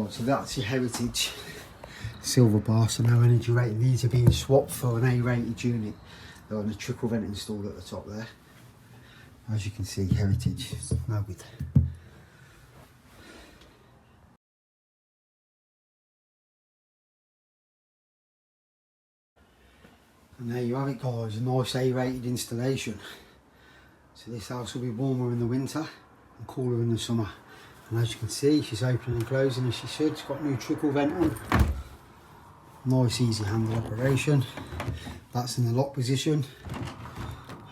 Right, so that's your heritage silver bar, so no energy rating. These are being swapped for an A-rated unit. They're on a trickle vent installed at the top there. As you can see, heritage, no good. And there you have it guys, a nice A-rated installation. So this house will be warmer in the winter and cooler in the summer. And as you can see, she's opening and closing as she should. It's got new trickle vent on. Nice easy handle operation. That's in the lock position.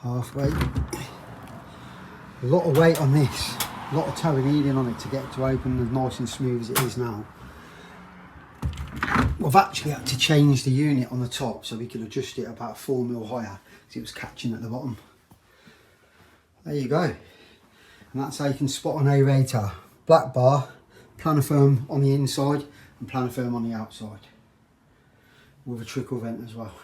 Halfway. A lot of weight on this. A lot of towing needing on it to get it to open as nice and smooth as it is now. We've actually had to change the unit on the top so we could adjust it about 4mm higher because it was catching at the bottom. There you go. And that's how you can spot an A-rater. Black bar, planarfirm on the inside and planarfirm on the outside. With a trickle vent as well.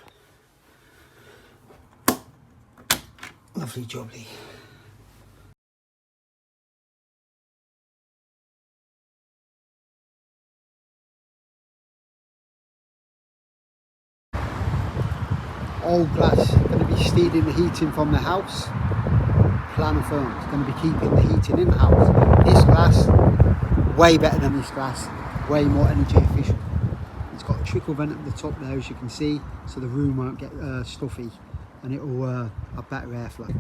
Lovely jubbly. Old glass, going to be stealing the heating from the house. Planarfirm, it's going to be keeping the heating in the house. This glass, way better than this glass, way more energy efficient. It's got a trickle vent at the top there as you can see, so the room won't get stuffy and it will have better airflow.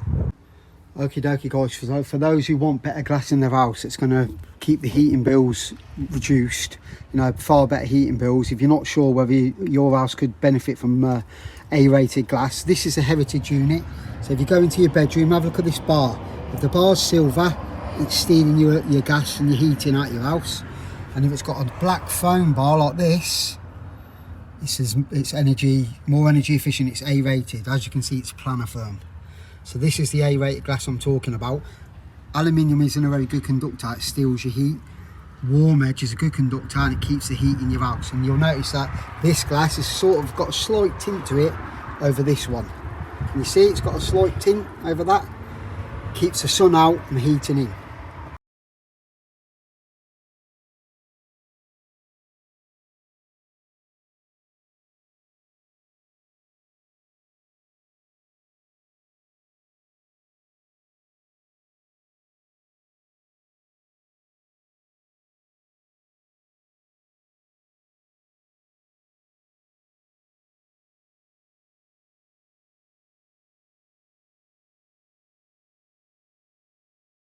Okie dokie guys, for those who want better glass in their house, it's going to keep the heating bills reduced, you know, far better heating bills. If you're not sure whether your house could benefit from A-rated glass, this is a heritage unit. So if you go into your bedroom, have a look at this bar. If the bar's silver, it's stealing your gas and your heating out your house. And if it's got a black foam bar like this, it's more energy efficient, it's A-rated. As you can see, it's planarfirm. So this is the A-rated glass I'm talking about. Aluminium isn't a very good conductor, it steals your heat. Warm edge is a good conductor and it keeps the heat in your house. And you'll notice that this glass has sort of got a slight tint to it over this one. Can you see it's got a slight tint over that? Keeps the sun out and heating in.